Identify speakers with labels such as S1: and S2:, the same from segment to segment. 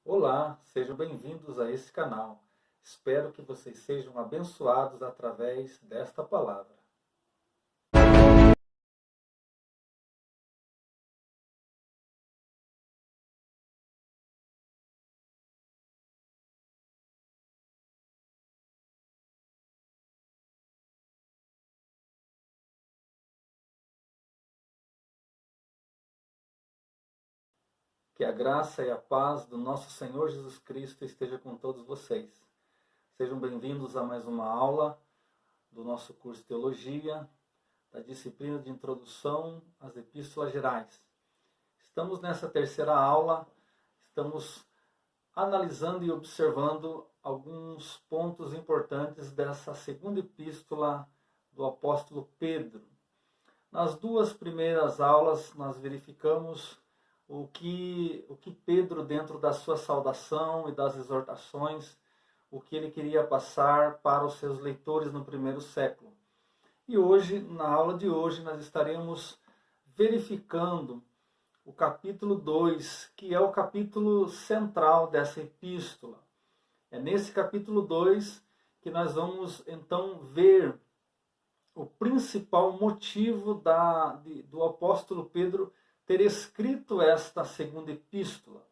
S1: Olá, sejam bem-vindos a esse canal. Espero que vocês sejam abençoados através desta palavra. Que a graça e a paz do nosso Senhor Jesus Cristo esteja com todos vocês. Sejam bem-vindos a mais uma aula do nosso curso de Teologia, da disciplina de Introdução às Epístolas Gerais. Estamos nessa terceira aula, estamos analisando e observando alguns pontos importantes dessa segunda epístola do apóstolo Pedro. Nas duas primeiras aulas, nós verificamos o que Pedro, dentro da sua saudação e das exortações, o que ele queria passar para os seus leitores no primeiro século. E hoje, na aula de hoje, nós estaremos verificando o capítulo 2, que é o capítulo central dessa epístola. É nesse capítulo 2 que nós vamos, então, ver o principal motivo do apóstolo Pedro ter escrito esta segunda epístola.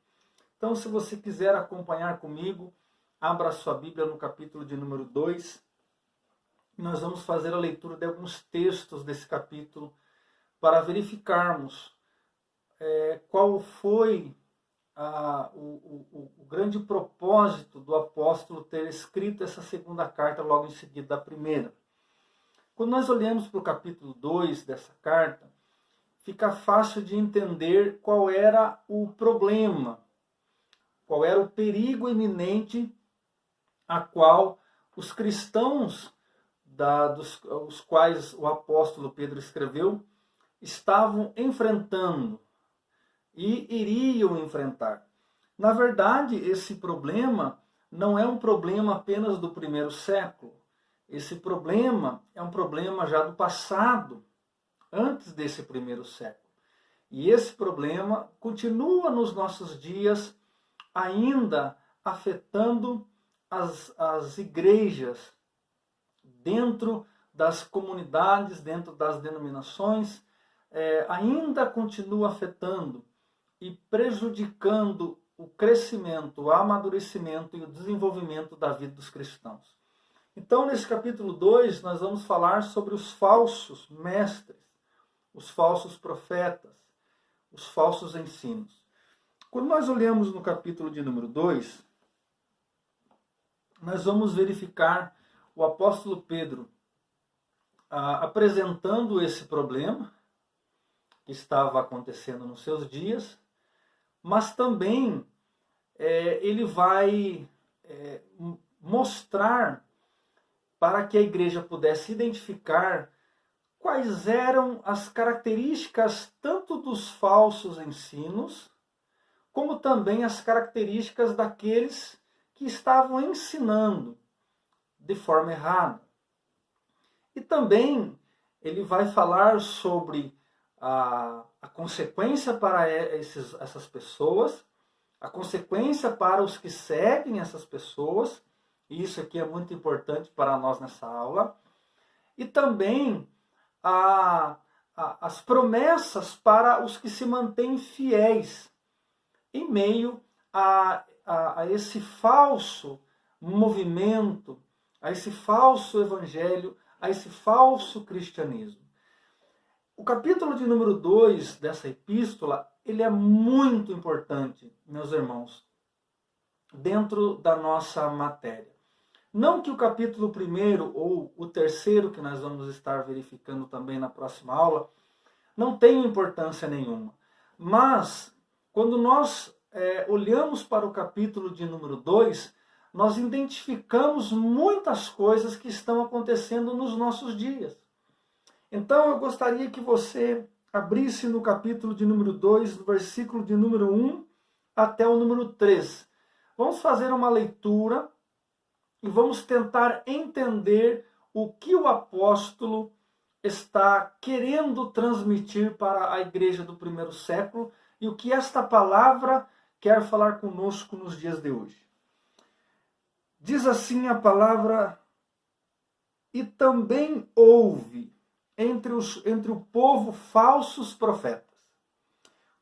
S1: Então, se você quiser acompanhar comigo, abra sua Bíblia no capítulo de número 2. Nós vamos fazer a leitura de alguns textos desse capítulo para verificarmos qual foi o grande propósito do apóstolo ter escrito essa segunda carta logo em seguida da primeira. Quando nós olhamos para o capítulo 2 dessa carta, fica fácil de entender qual era o problema, qual era o perigo iminente a qual os cristãos os quais o apóstolo Pedro escreveu estavam enfrentando e iriam enfrentar. Na verdade, esse problema não é um problema apenas do primeiro século. Esse problema é um problema já do passado, antes desse primeiro século. E esse problema continua nos nossos dias, ainda afetando as igrejas, dentro das comunidades, dentro das denominações, ainda continua afetando e prejudicando o crescimento, o amadurecimento e o desenvolvimento da vida dos cristãos. Então, nesse capítulo 2, nós vamos falar sobre os falsos mestres, os falsos profetas, os falsos ensinos. Quando nós olhamos no capítulo de número 2, nós vamos verificar o apóstolo Pedro apresentando esse problema que estava acontecendo nos seus dias, mas também ele vai mostrar para que a igreja pudesse identificar quais eram as características tanto dos falsos ensinos, como também as características daqueles que estavam ensinando de forma errada. E também ele vai falar sobre a consequência para essas pessoas, a consequência para os que seguem essas pessoas, e isso aqui é muito importante para nós nessa aula, e também as promessas para os que se mantêm fiéis em meio a esse falso movimento, a esse falso evangelho, a esse falso cristianismo. O capítulo de número 2 dessa epístola, ele é muito importante, meus irmãos, dentro da nossa matéria. Não que o capítulo 1 ou o 3 que nós vamos estar verificando também na próxima aula, não tenham importância nenhuma. Mas, quando nós olhamos para o capítulo de número 2, nós identificamos muitas coisas que estão acontecendo nos nossos dias. Então, eu gostaria que você abrisse no capítulo de número 2, do versículo de número 1 até o número 3. Vamos fazer uma leitura e vamos tentar entender o que o apóstolo está querendo transmitir para a igreja do primeiro século e o que esta palavra quer falar conosco nos dias de hoje. Diz assim a palavra: e também houve entre o povo falsos profetas,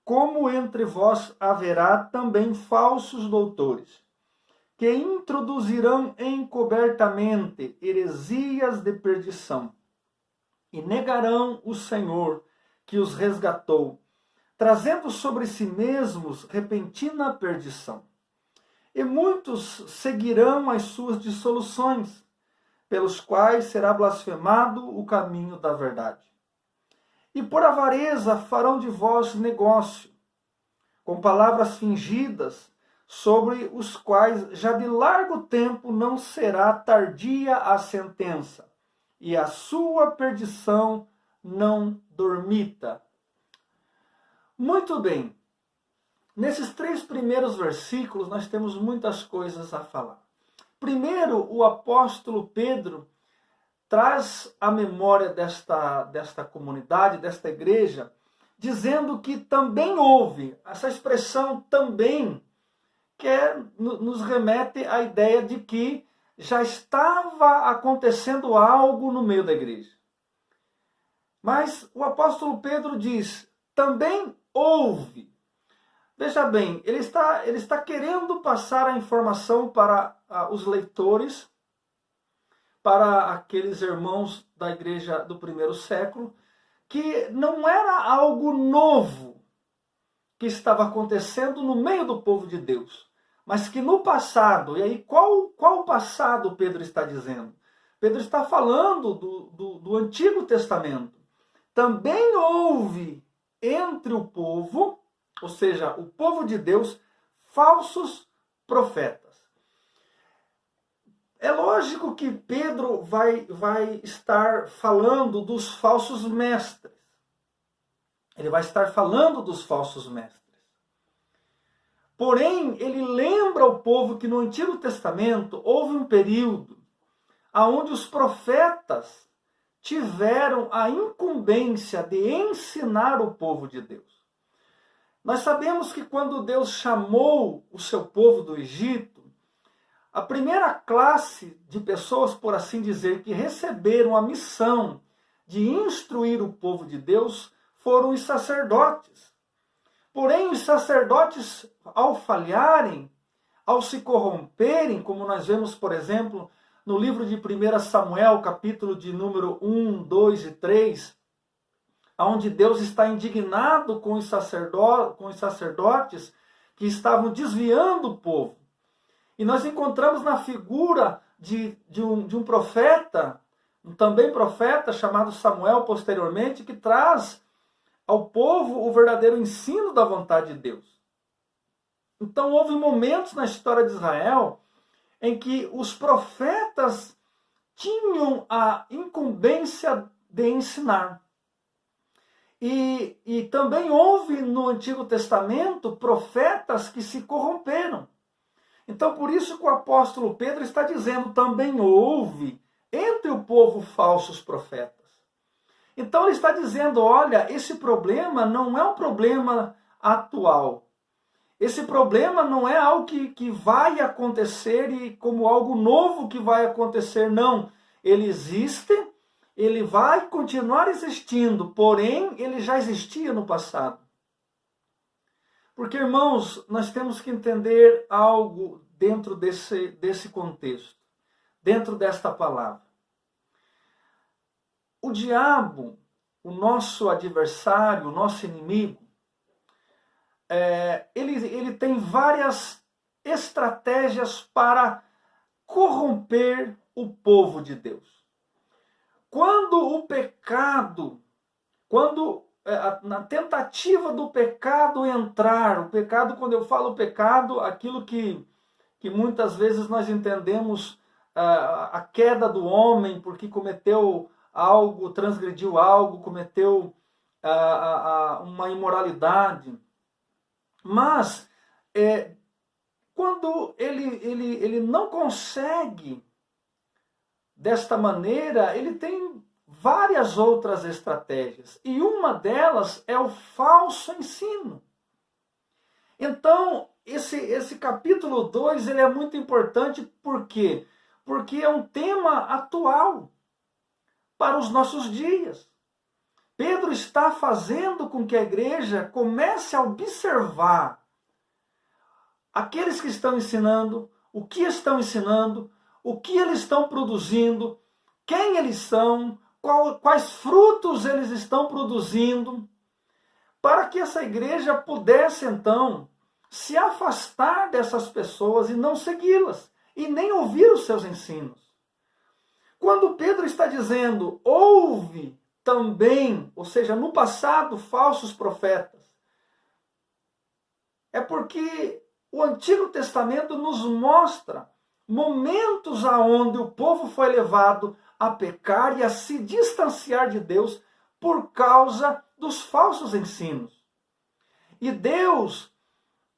S1: como entre vós haverá também falsos doutores, que introduzirão encobertamente heresias de perdição, e negarão o Senhor que os resgatou, trazendo sobre si mesmos repentina perdição. E muitos seguirão as suas dissoluções, pelos quais será blasfemado o caminho da verdade. E por avareza farão de vós negócio, com palavras fingidas, sobre os quais já de largo tempo não será tardia a sentença, e a sua perdição não dormita. Muito bem. Nesses 3 primeiros versículos nós temos muitas coisas a falar. Primeiro, o apóstolo Pedro traz a memória desta comunidade, desta igreja, dizendo que também houve, essa expressão também, nos remete à ideia de que já estava acontecendo algo no meio da igreja. Mas o apóstolo Pedro diz, também houve. Veja bem, ele está querendo passar a informação para os leitores, para aqueles irmãos da igreja do primeiro século, que não era algo novo que estava acontecendo no meio do povo de Deus, mas que no passado, e aí qual passado Pedro está dizendo? Pedro está falando do Antigo Testamento. Também houve entre o povo, ou seja, o povo de Deus, falsos profetas. É lógico que Pedro vai estar falando dos falsos mestres. Ele vai estar falando dos falsos mestres. Porém, ele lembra ao povo que no Antigo Testamento houve um período onde os profetas tiveram a incumbência de ensinar o povo de Deus. Nós sabemos que quando Deus chamou o seu povo do Egito, a primeira classe de pessoas, por assim dizer, que receberam a missão de instruir o povo de Deus foram os sacerdotes. Porém, os sacerdotes, ao falharem, ao se corromperem, como nós vemos, por exemplo, no livro de 1 Samuel, capítulo de número 1, 2 e 3, onde Deus está indignado com os sacerdotes que estavam desviando o povo. E nós encontramos na figura de um profeta, também profeta, chamado Samuel posteriormente, que traz ao povo o verdadeiro ensino da vontade de Deus. Então houve momentos na história de Israel em que os profetas tinham a incumbência de ensinar. E também houve no Antigo Testamento profetas que se corromperam. Então, por isso que o apóstolo Pedro está dizendo, também houve entre o povo falsos profetas. Então, ele está dizendo, olha, esse problema não é um problema atual. Esse problema não é algo que vai acontecer e como algo novo que vai acontecer, não. Ele existe, ele vai continuar existindo, porém, ele já existia no passado. Porque, irmãos, nós temos que entender algo dentro desse contexto, dentro desta palavra. O diabo, o nosso adversário, o nosso inimigo, ele tem várias estratégias para corromper o povo de Deus. Quando o pecado, na tentativa do pecado entrar, o pecado, quando eu falo pecado, aquilo que muitas vezes nós entendemos a queda do homem, porque cometeu algo, transgrediu algo, cometeu uma imoralidade. Mas, quando ele não consegue desta maneira, ele tem várias outras estratégias. E uma delas é o falso ensino. Então, esse capítulo 2 ele é muito importante, por quê? Porque é um tema atual para os nossos dias. Pedro está fazendo com que a igreja comece a observar aqueles que estão ensinando, o que estão ensinando, o que eles estão produzindo, quem eles são, quais frutos eles estão produzindo, para que essa igreja pudesse então se afastar dessas pessoas e não segui-las, e nem ouvir os seus ensinos. Quando Pedro está dizendo, houve também, ou seja, no passado, falsos profetas, é porque o Antigo Testamento nos mostra momentos aonde o povo foi levado a pecar e a se distanciar de Deus por causa dos falsos ensinos. E Deus,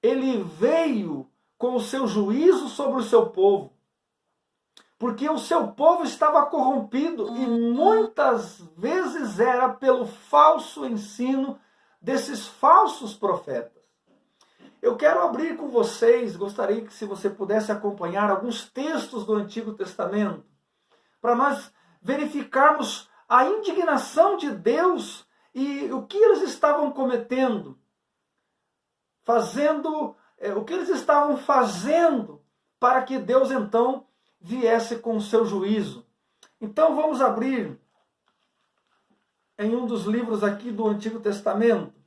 S1: ele veio com o seu juízo sobre o seu povo, porque o seu povo estava corrompido e muitas vezes era pelo falso ensino desses falsos profetas. Eu quero abrir com vocês, gostaria que se você pudesse acompanhar alguns textos do Antigo Testamento, para nós verificarmos a indignação de Deus e o que eles estavam cometendo, o que eles estavam fazendo para que Deus então viesse com o seu juízo. Então vamos abrir em um dos livros aqui do Antigo Testamento,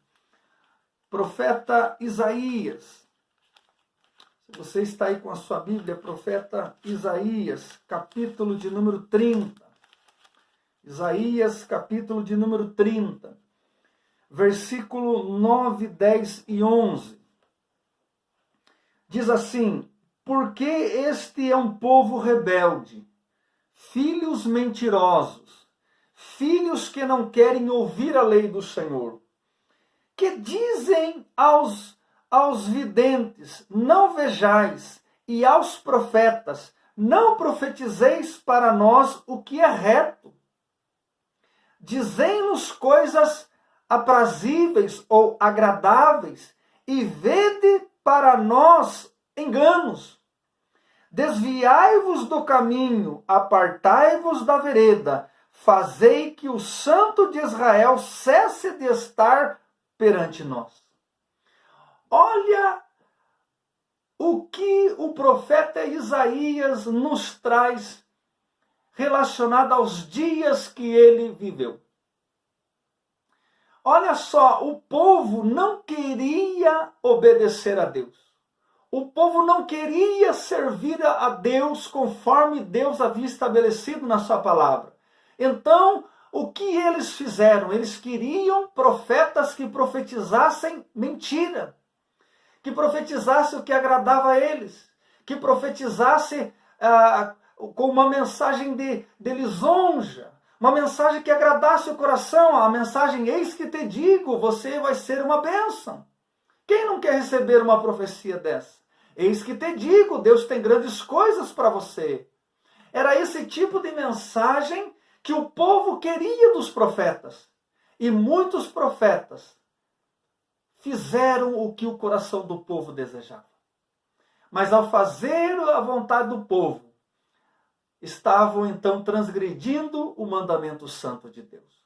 S1: profeta Isaías. Se você está aí com a sua Bíblia, profeta Isaías, capítulo de número 30. Isaías, capítulo de número 30, versículo 9, 10 e 11. Diz assim: porque este é um povo rebelde, filhos mentirosos, filhos que não querem ouvir a lei do Senhor, que dizem aos videntes, não vejais, e aos profetas, não profetizeis para nós o que é reto. Dizei-nos coisas aprazíveis ou agradáveis, e vede para nós enganos. Desviai-vos do caminho, apartai-vos da vereda, fazei que o Santo de Israel cesse de estar perante nós. Olha o que o profeta Isaías nos traz relacionado aos dias que ele viveu. Olha só, o povo não queria obedecer a Deus. O povo não queria servir a Deus conforme Deus havia estabelecido na sua palavra. Então, o que eles fizeram? Eles queriam profetas que profetizassem mentira, que profetizassem o que agradava a eles, que profetizassem com uma mensagem de lisonja, uma mensagem que agradasse o coração, a mensagem, eis que te digo, você vai ser uma bênção. Quem não quer receber uma profecia dessa? Eis que te digo, Deus tem grandes coisas para você. Era esse tipo de mensagem que o povo queria dos profetas. E muitos profetas fizeram o que o coração do povo desejava. Mas ao fazer a vontade do povo, estavam então transgredindo o mandamento santo de Deus.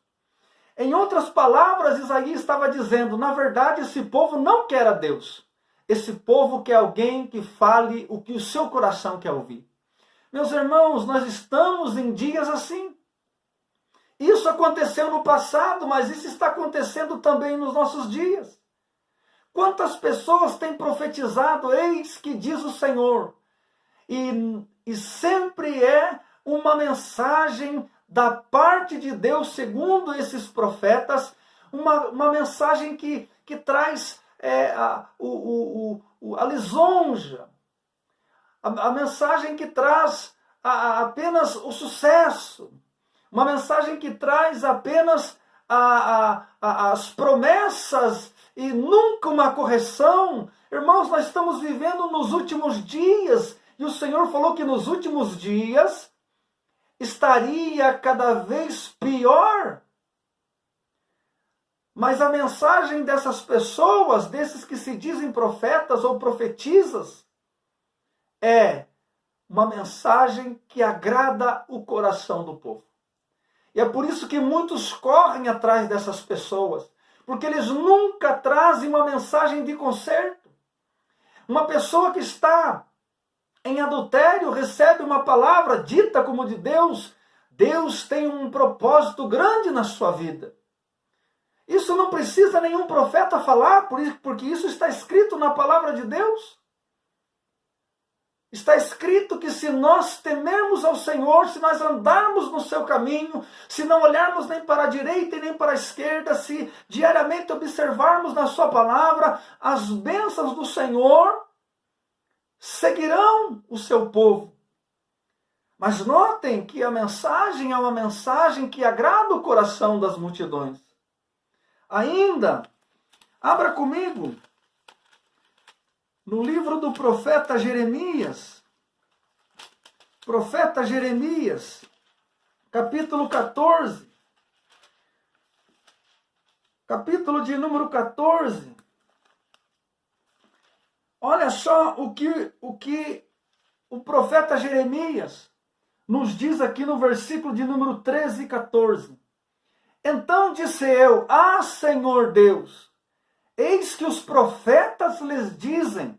S1: Em outras palavras, Isaías estava dizendo, na verdade, esse povo não quer a Deus. Esse povo quer alguém que fale o que o seu coração quer ouvir. Meus irmãos, nós estamos em dias assim. Isso aconteceu no passado, mas isso está acontecendo também nos nossos dias. Quantas pessoas têm profetizado, eis que diz o Senhor, e sempre é uma mensagem da parte de Deus, segundo esses profetas, uma mensagem que traz a lisonja, a mensagem que traz apenas o sucesso, uma mensagem que traz apenas as promessas e nunca uma correção. Irmãos, nós estamos vivendo nos últimos dias, e o Senhor falou que nos últimos dias estaria cada vez pior. Mas a mensagem dessas pessoas, desses que se dizem profetas ou profetizas, é uma mensagem que agrada o coração do povo. E é por isso que muitos correm atrás dessas pessoas, porque eles nunca trazem uma mensagem de conserto. Uma pessoa que está em adultério recebe uma palavra dita como de Deus. Deus tem um propósito grande na sua vida. Isso não precisa nenhum profeta falar, porque isso está escrito na palavra de Deus. Está escrito que se nós temermos ao Senhor, se nós andarmos no seu caminho, se não olharmos nem para a direita e nem para a esquerda, se diariamente observarmos na sua palavra, as bênçãos do Senhor seguirão o seu povo. Mas notem que a mensagem é uma mensagem que agrada o coração das multidões. Ainda, abra comigo no livro do profeta Jeremias. Profeta Jeremias, capítulo 14. Capítulo de número 14. Olha só o que o profeta Jeremias nos diz aqui no versículo de número 13 e 14. Então disse eu: Ah, Senhor Deus, eis que os profetas lhes dizem: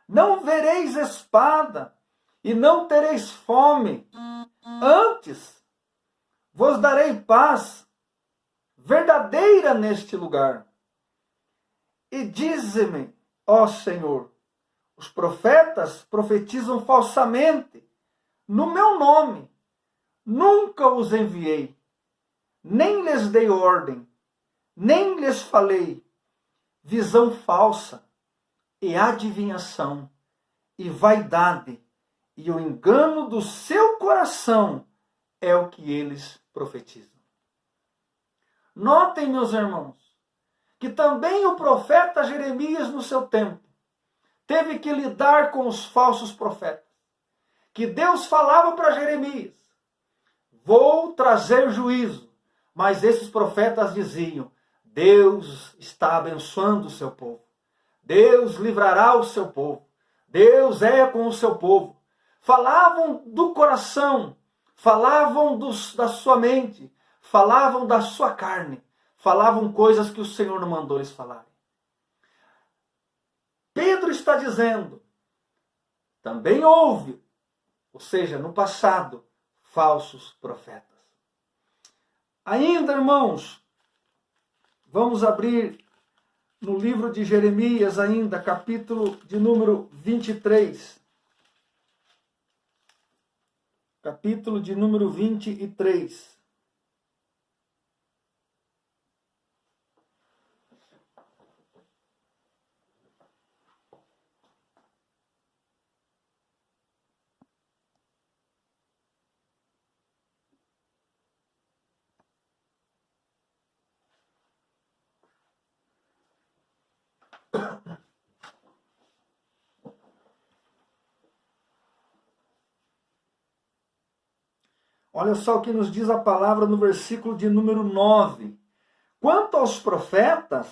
S1: não vereis espada e não tereis fome. Antes vos darei paz verdadeira neste lugar. E dize-me, ó Senhor, os profetas profetizam falsamente no meu nome. Nunca os enviei, nem lhes dei ordem, nem lhes falei. Visão falsa e adivinhação e vaidade e o engano do seu coração é o que eles profetizam. Notem, meus irmãos, que também o profeta Jeremias, no seu tempo, teve que lidar com os falsos profetas. Que Deus falava para Jeremias: vou trazer juízo. Mas esses profetas diziam: Deus está abençoando o seu povo. Deus livrará o seu povo. Deus é com o seu povo. Falavam do coração, falavam da sua mente, falavam da sua carne, falavam coisas que o Senhor não mandou eles falarem. Pedro está dizendo: também houve, ou seja, no passado, falsos profetas. Ainda, irmãos, vamos abrir no livro de Jeremias ainda, capítulo de número 23. Capítulo de número 23. Olha só o que nos diz a palavra no versículo de número 9. Quanto aos profetas,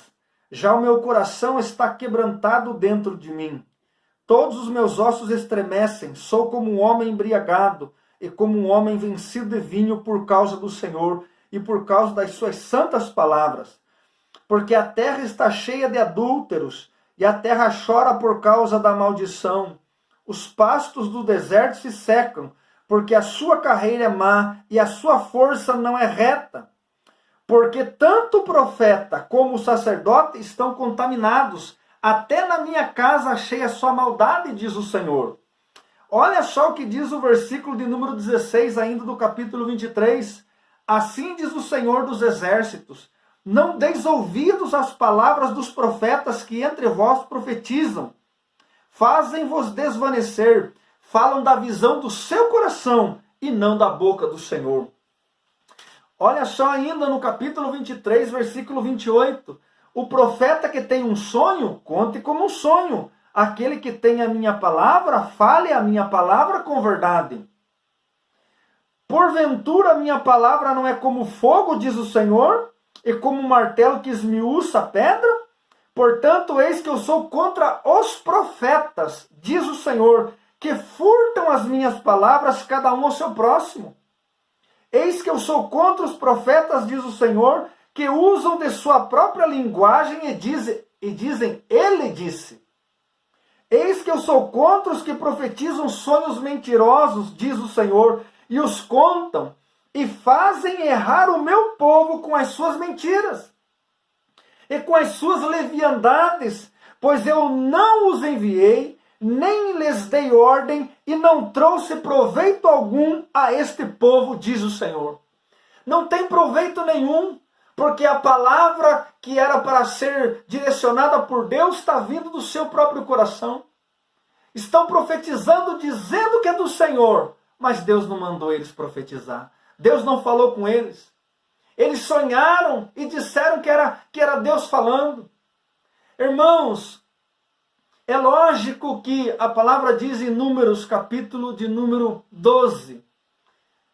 S1: já o meu coração está quebrantado dentro de mim. Todos os meus ossos estremecem, sou como um homem embriagado e como um homem vencido de vinho por causa do Senhor e por causa das suas santas palavras. Porque a terra está cheia de adúlteros e a terra chora por causa da maldição. Os pastos do deserto se secam, porque a sua carreira é má e a sua força não é reta. Porque tanto o profeta como o sacerdote estão contaminados, até na minha casa achei a sua maldade, diz o Senhor. Olha só o que diz o versículo de número 16 ainda do capítulo 23. Assim diz o Senhor dos exércitos: não deis ouvidos às palavras dos profetas que entre vós profetizam. Fazem-vos desvanecer, falam da visão do seu coração e não da boca do Senhor. Olha só ainda no capítulo 23, versículo 28. O profeta que tem um sonho, conte como um sonho. Aquele que tem a minha palavra, fale a minha palavra com verdade. Porventura a minha palavra não é como fogo, diz o Senhor,
S2: e como um martelo que esmiuça a pedra? Portanto, eis que eu sou contra os profetas, diz o Senhor, que furtam as minhas palavras, cada um ao seu próximo. Eis que eu sou contra os profetas, diz o Senhor, que usam de sua própria linguagem e dizem, ele disse. Eis que eu sou contra os que profetizam sonhos mentirosos, diz o Senhor, e os contam, e fazem errar o meu povo com as suas mentiras e com as suas leviandades, pois eu não os enviei, nem lhes dei ordem, e não trouxe proveito algum a este povo, diz o Senhor. Não tem proveito nenhum, porque a palavra que era para ser direcionada por Deus está vindo do seu próprio coração. Estão profetizando, dizendo que é do Senhor, mas Deus não mandou eles profetizar. Deus não falou com eles. Eles sonharam e disseram que era Deus falando. Irmãos, é lógico que a palavra diz em Números, capítulo de número 12,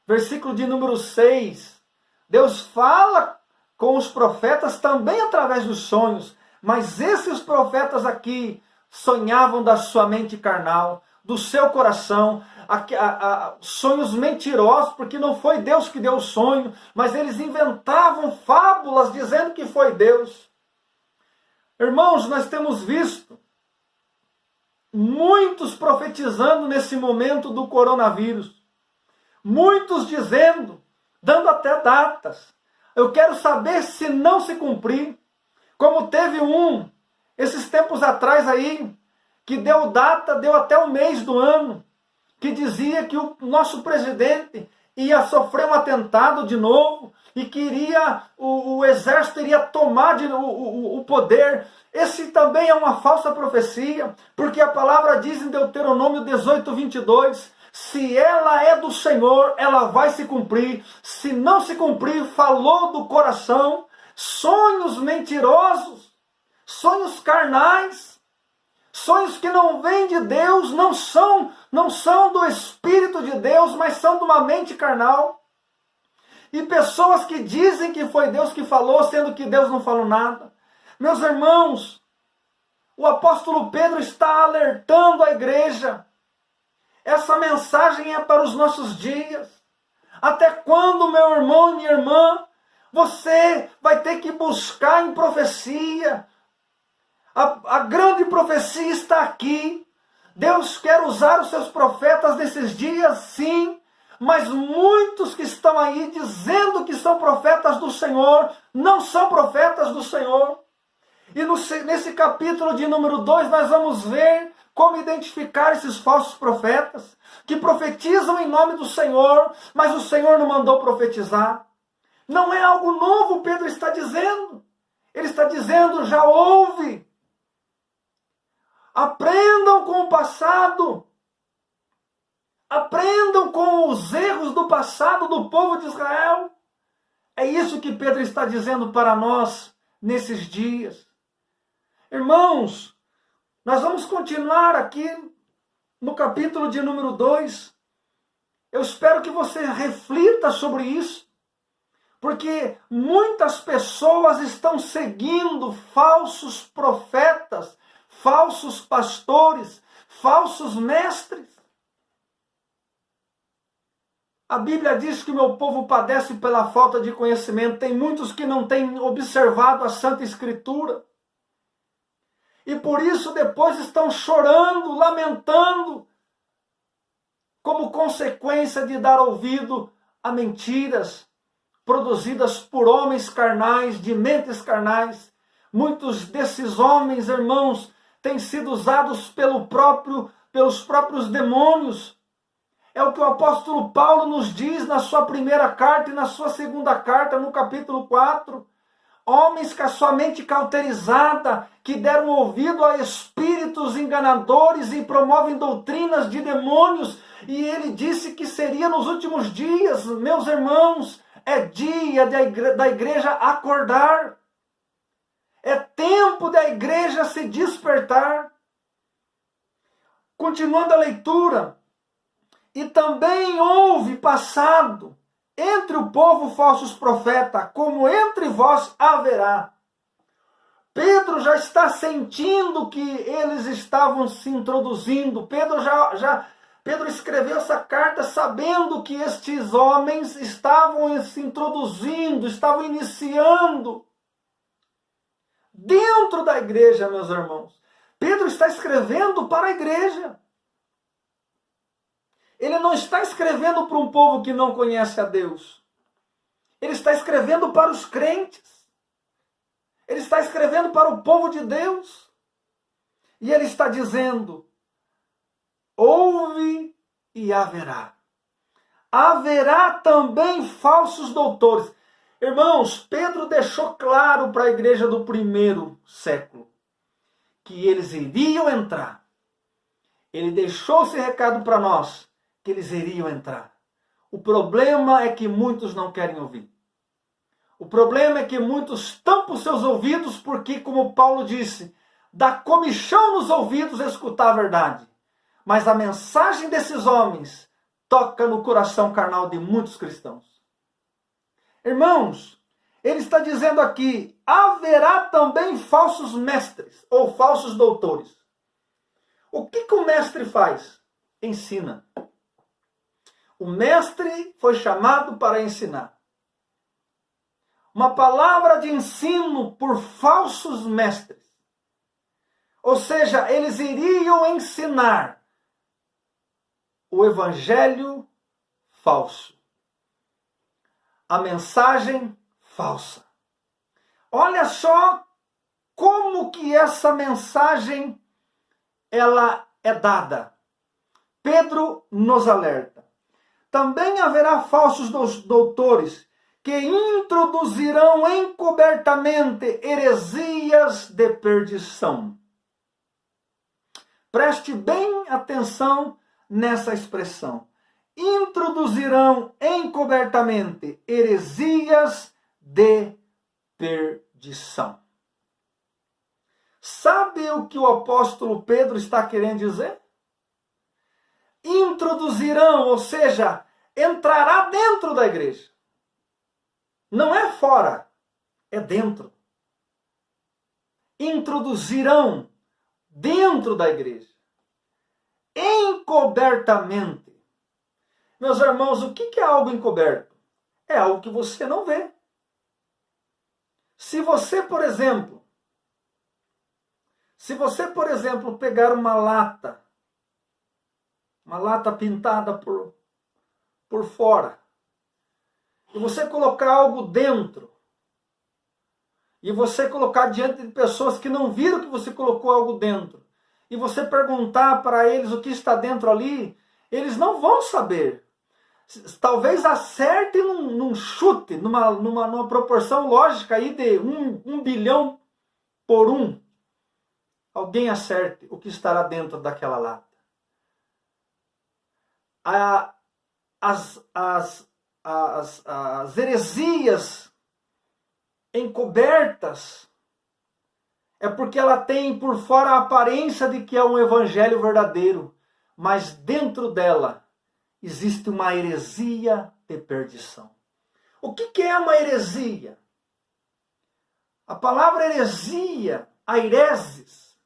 S2: versículo de número 6, Deus fala com os profetas também através dos sonhos, mas esses profetas aqui sonhavam da sua mente carnal, do seu coração, sonhos mentirosos, porque não foi Deus que deu o sonho, mas eles inventavam fábulas dizendo que foi Deus. Irmãos, nós temos visto muitos profetizando nesse momento do coronavírus, muitos dizendo, dando até datas. Eu quero saber se não se cumprir, como teve esses tempos atrás aí, que deu data, deu até o mês do ano, que dizia que o nosso presidente ia sofrer um atentado de novo e que o exército iria tomar o poder. Esse também é uma falsa profecia, porque a palavra diz em Deuteronômio 18, 22, se ela é do Senhor, ela vai se cumprir. Se não se cumprir, falou do coração, sonhos mentirosos, sonhos carnais, sonhos que não vêm de Deus, não são do Espírito de Deus, mas são de uma mente carnal. E pessoas que dizem que foi Deus que falou, sendo que Deus não falou nada. Meus irmãos, o apóstolo Pedro está alertando a igreja. Essa mensagem é para os nossos dias. Até quando, meu irmão e minha irmã, você vai ter que buscar em profecia? A grande profecia está aqui. Deus quer usar os seus profetas nesses dias, sim. Mas muitos que estão aí dizendo que são profetas do Senhor, não são profetas do Senhor. E nesse capítulo de número 2, nós vamos ver como identificar esses falsos profetas, que profetizam em nome do Senhor, mas o Senhor não mandou profetizar. Não é algo novo, Pedro está dizendo. Ele está dizendo, já houve. Aprendam com o passado. Aprendam com os erros do passado do povo de Israel. É isso que Pedro está dizendo para nós nesses dias. Irmãos, nós vamos continuar aqui no capítulo de número 2. Eu espero que você reflita sobre isso, porque muitas pessoas estão seguindo falsos profetas, falsos pastores, falsos mestres. A Bíblia diz que o meu povo padece pela falta de conhecimento. Tem muitos que não têm observado a Santa Escritura. E por isso depois estão chorando, lamentando, como consequência de dar ouvido a mentiras produzidas por homens carnais, de mentes carnais. Muitos desses homens, irmãos, têm sido usados pelos próprios demônios. É o que o apóstolo Paulo nos diz na sua primeira carta e na sua segunda carta, no capítulo 4. Homens com a sua mente cauterizada, que deram ouvido a espíritos enganadores e promovem doutrinas de demônios. E ele disse que seria nos últimos dias, meus irmãos, é dia da igreja acordar. É tempo da igreja se despertar. Continuando a leitura. E também houve passado entre o povo falsos profetas, como entre vós haverá. Pedro já está sentindo que eles estavam se introduzindo. Pedro escreveu essa carta sabendo que estes homens estavam se introduzindo, estavam iniciando dentro da igreja, meus irmãos. Pedro está escrevendo para a igreja. Ele não está escrevendo para um povo que não conhece a Deus. Ele está escrevendo para os crentes. Ele está escrevendo para o povo de Deus. E ele está dizendo: houve e haverá. Haverá também falsos doutores. Irmãos, Pedro deixou claro para a igreja do primeiro século que eles iriam entrar. Ele deixou esse recado para nós, que eles iriam entrar. O problema é que muitos não querem ouvir. O problema é que muitos tampam seus ouvidos porque, como Paulo disse, dá comichão nos ouvidos escutar a verdade. Mas a mensagem desses homens toca no coração carnal de muitos cristãos. Irmãos, ele está dizendo aqui, haverá também falsos mestres ou falsos doutores. O que o mestre faz? Ensina. O mestre foi chamado para ensinar. Uma palavra de ensino por falsos mestres. Ou seja, eles iriam ensinar o evangelho falso. A mensagem falsa. Olha só como que essa mensagem ela é dada. Pedro nos alerta. Também haverá falsos doutores que introduzirão encobertamente heresias de perdição. Preste bem atenção nessa expressão. Introduzirão encobertamente heresias de perdição. Sabe o que o apóstolo Pedro está querendo dizer? Introduzirão, ou seja, entrará dentro da igreja. Não é fora, é dentro. Introduzirão dentro da igreja. Encobertamente. Meus irmãos, o que é algo encoberto? É algo que você não vê. Se você, por exemplo, pegar uma lata pintada por fora, e você colocar algo dentro, e você colocar diante de pessoas que não viram que você colocou algo dentro, e você perguntar para eles o que está dentro ali, eles não vão saber. Talvez acerte num chute, numa proporção lógica aí de 1 bilhão por 1. Alguém acerte o que estará dentro daquela lata. As heresias encobertas é porque ela tem por fora a aparência de que é um evangelho verdadeiro, mas dentro dela existe uma heresia de perdição. O que é uma heresia? A palavra heresia, aireses,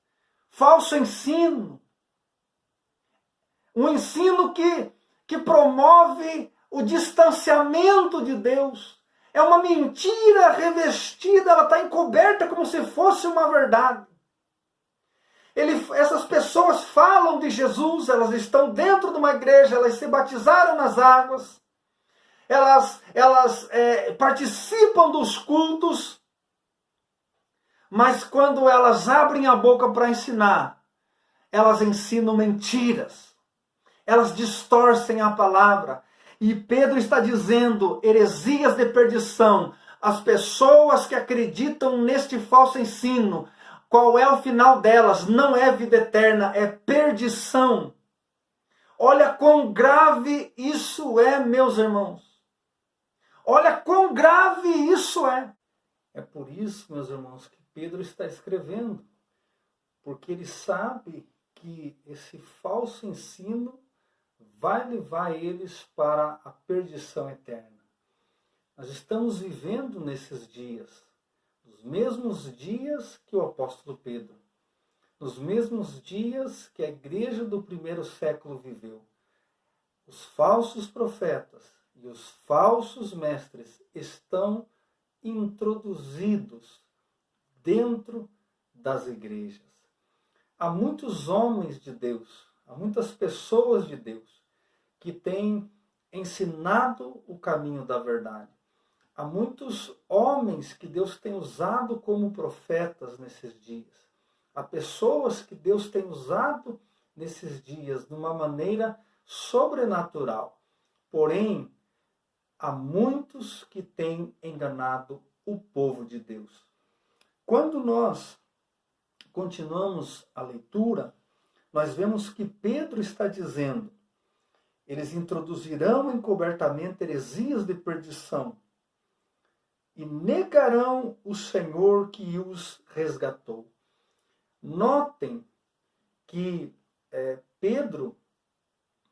S2: falso ensino. Um ensino que promove o distanciamento de Deus. É uma mentira revestida, ela está encoberta como se fosse uma verdade. Essas pessoas falam de Jesus, elas estão dentro de uma igreja, elas se batizaram nas águas, elas participam dos cultos, mas quando elas abrem a boca para ensinar, elas ensinam mentiras, elas distorcem a palavra. E Pedro está dizendo, heresias de perdição, as pessoas que acreditam neste falso ensino, qual é o final delas? Não é vida eterna, é perdição. Olha quão grave isso é, meus irmãos. Olha quão grave isso é. É por isso, meus irmãos, que Pedro está escrevendo. Porque ele sabe que esse falso ensino vai levar eles para a perdição eterna.
S1: Nós estamos vivendo nesses dias, os mesmos dias que o apóstolo Pedro, nos mesmos dias que a igreja do primeiro século viveu. Os falsos profetas e os falsos mestres estão introduzidos dentro das igrejas. Há muitos homens de Deus, há muitas pessoas de Deus que têm ensinado o caminho da verdade. Há muitos homens que Deus tem usado como profetas nesses dias. Há pessoas que Deus tem usado nesses dias de uma maneira sobrenatural. Porém, há muitos que têm enganado o povo de Deus. Quando nós continuamos a leitura, nós vemos que Pedro está dizendo: eles introduzirão encobertamente heresias de perdição e negarão o Senhor que os resgatou. Notem que Pedro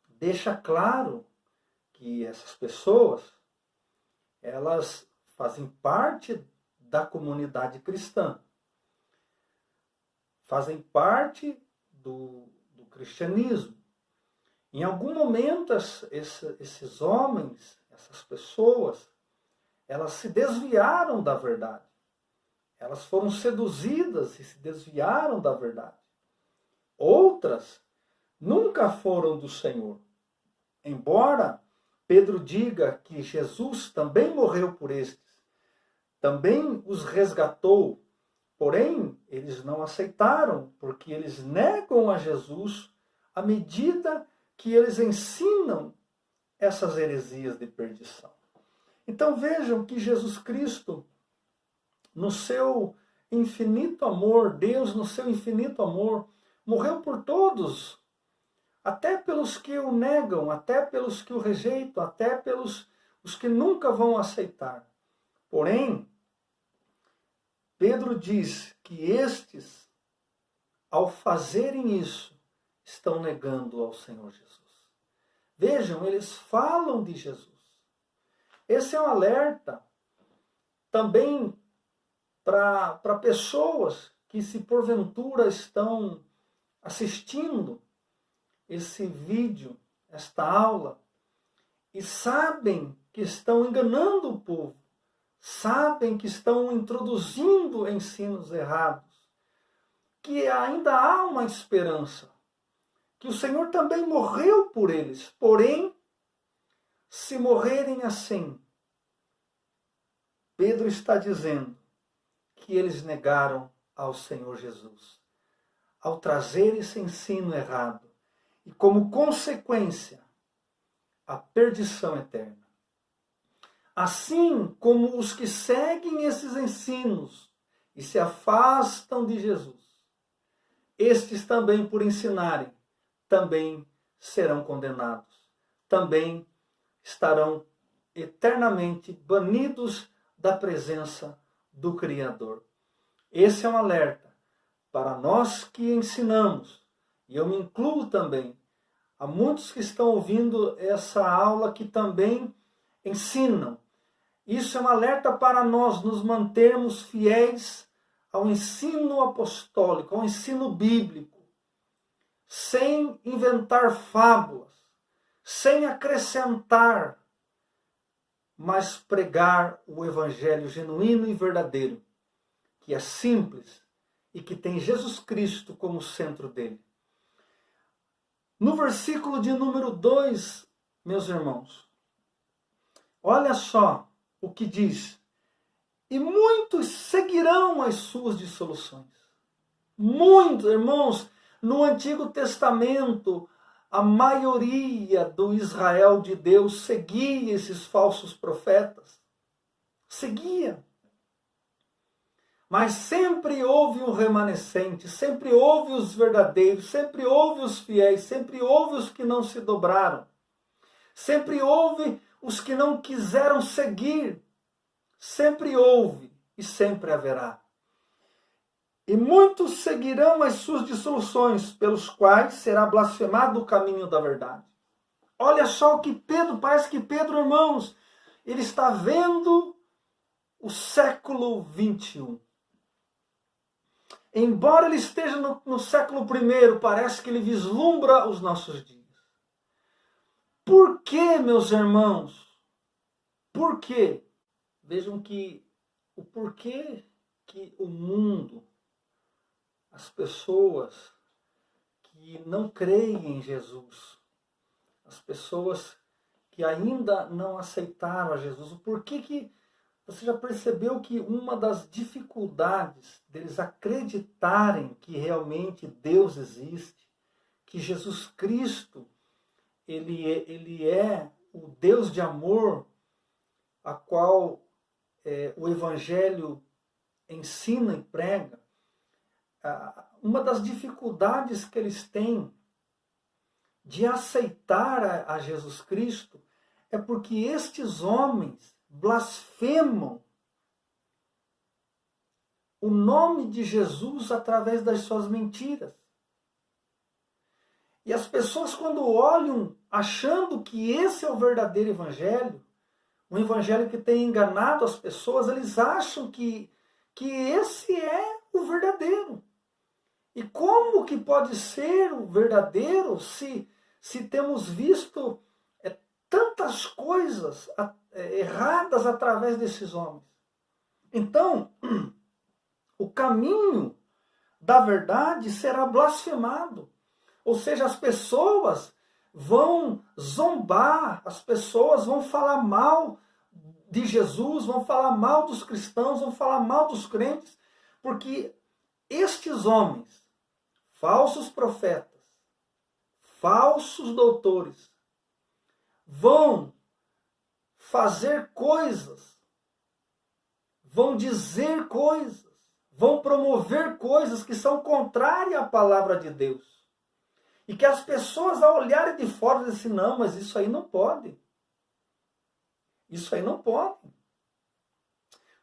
S1: deixa claro que essas pessoas, elas fazem parte da comunidade cristã, fazem parte do cristianismo. Em algum momento, esses homens, essas pessoas, elas se desviaram da verdade. Elas foram seduzidas e se desviaram da verdade. Outras nunca foram do Senhor. Embora Pedro diga que Jesus também morreu por estes, também os resgatou, porém, eles não aceitaram, porque eles negam a Jesus à medida que eles ensinam essas heresias de perdição. Então vejam que Jesus Cristo, no seu infinito amor, Deus no seu infinito amor, morreu por todos, até pelos que o negam, até pelos que o rejeitam, até pelos os que nunca vão aceitar. Porém, Pedro diz que estes, ao fazerem isso, estão negando ao Senhor Jesus. Vejam, eles falam de Jesus. Esse é um alerta também para pessoas que, se porventura estão assistindo esse vídeo, esta aula, e sabem que estão enganando o povo, sabem que estão introduzindo ensinos errados, que ainda há uma esperança, que o Senhor também morreu por eles, porém, se morrerem assim, Pedro está dizendo que eles negaram ao Senhor Jesus, ao trazer esse ensino errado, e como consequência, a perdição eterna. Assim como os que seguem esses ensinos e se afastam de Jesus, estes também, por ensinarem, também serão condenados, também estarão eternamente banidos da presença do Criador. Esse é um alerta para nós que ensinamos, e eu me incluo também. Há muitos que estão ouvindo essa aula que também ensinam. Isso é um alerta para nós nos mantermos fiéis ao ensino apostólico, ao ensino bíblico, sem inventar fábulas, sem acrescentar, mas pregar o evangelho genuíno e verdadeiro, que é simples e que tem Jesus Cristo como centro dele. No versículo de número 2, meus irmãos, olha só o que diz: e muitos seguirão as suas dissoluções. Muitos, irmãos, no Antigo Testamento, a maioria do Israel de Deus seguia esses falsos profetas. Seguia. Mas sempre houve um remanescente, sempre houve os verdadeiros, sempre houve os fiéis, sempre houve os que não se dobraram. Sempre houve os que não quiseram seguir. Sempre houve e sempre haverá. E muitos seguirão as suas dissoluções, pelos quais será blasfemado o caminho da verdade. Olha só o que Pedro, parece que Pedro, irmãos,
S2: ele está vendo o século 21. Embora ele esteja no século I, parece que ele vislumbra os nossos dias. Por que, meus irmãos? Por quê? Vejam que o porquê que o mundo, as pessoas que não creem em Jesus, as pessoas que ainda não aceitaram a Jesus, o porquê que você já percebeu que uma das dificuldades deles acreditarem que realmente Deus existe, que Jesus Cristo, ele é o Deus de amor, a qual o Evangelho ensina e prega, uma das dificuldades que eles têm de aceitar a Jesus Cristo é porque estes homens blasfemam o nome de Jesus através das suas mentiras. E as pessoas, quando olham achando que esse é o verdadeiro evangelho, um evangelho que tem enganado as pessoas, eles acham que esse é o verdadeiro. E como que pode ser o verdadeiro se temos visto tantas coisas erradas através desses homens? Então, o caminho da verdade será blasfemado. Ou seja, as pessoas vão zombar, as pessoas vão falar mal de Jesus, vão falar mal dos cristãos, vão falar mal dos crentes, porque estes homens, falsos profetas, falsos doutores, vão fazer coisas, vão dizer coisas, vão promover coisas que são contrárias à palavra de Deus. E que as pessoas, ao olharem de fora, dizem assim, não, mas isso aí não pode. Isso aí não pode.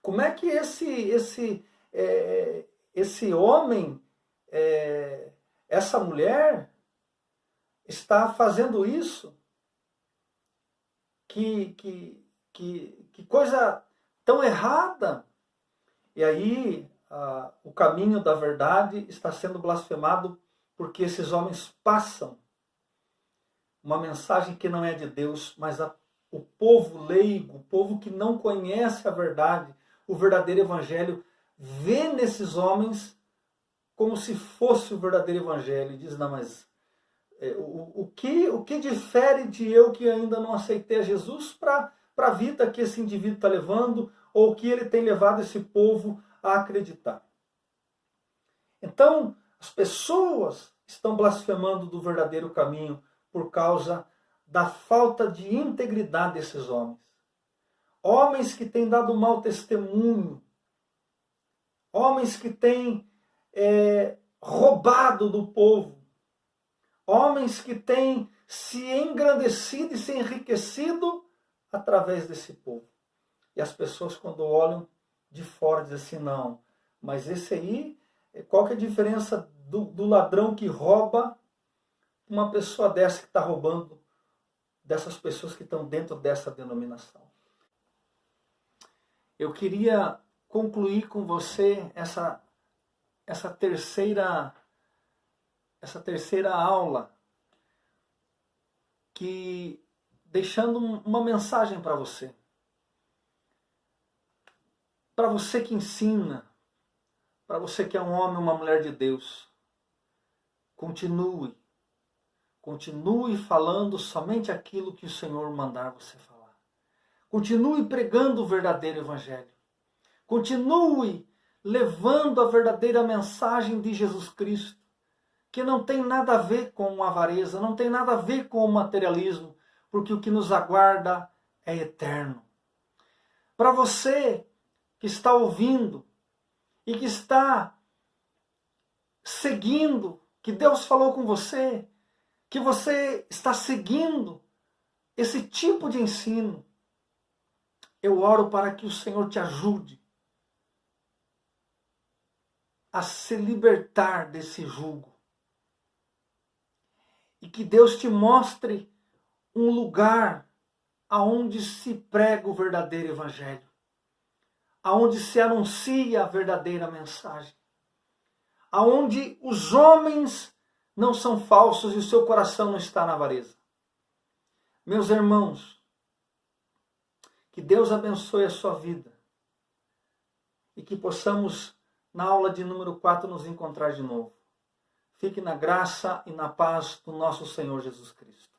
S2: Como é que esse homem, essa mulher, está fazendo isso? Que coisa tão errada! E aí, o caminho da verdade está sendo blasfemado porque esses homens passam uma mensagem que não é de Deus, mas o povo leigo, o povo que não conhece a verdade, o verdadeiro evangelho, vê nesses homens como se fosse o verdadeiro evangelho. E diz, não, mas o que difere de eu que ainda não aceitei a Jesus para a vida que esse indivíduo está levando, ou que ele tem levado esse povo a acreditar? Então, as pessoas estão blasfemando do verdadeiro caminho por causa da falta de integridade desses homens. Homens que têm dado mau testemunho, homens que têm roubado do povo, homens que têm se engrandecido e se enriquecido através desse povo. E as pessoas, quando olham de fora, dizem assim, não, mas esse aí, qual que é a diferença do ladrão que rouba uma pessoa dessa que está roubando dessas pessoas que estão dentro dessa denominação? Eu queria concluir com você essa terceira aula, que deixando uma mensagem para você. Para você que ensina, para você que é um homem ou uma mulher de Deus, continue falando somente aquilo que o Senhor mandar você falar. Continue pregando o verdadeiro evangelho. Continue levando a verdadeira mensagem de Jesus Cristo, que não tem nada a ver com avareza, não tem nada a ver com o materialismo, porque o que nos aguarda é eterno. Para você que está ouvindo e que está seguindo, que Deus falou com você, que você está seguindo esse tipo de ensino, eu oro para que o Senhor te ajude a se libertar desse jugo. E que Deus te mostre um lugar aonde se prega o verdadeiro evangelho, aonde se anuncia a verdadeira mensagem, aonde os homens não são falsos e o seu coração não está na avareza. Meus irmãos, que Deus abençoe a sua vida e que possamos, na aula de número 4, nos encontrar de novo. Fique na graça e na paz do nosso Senhor Jesus Cristo.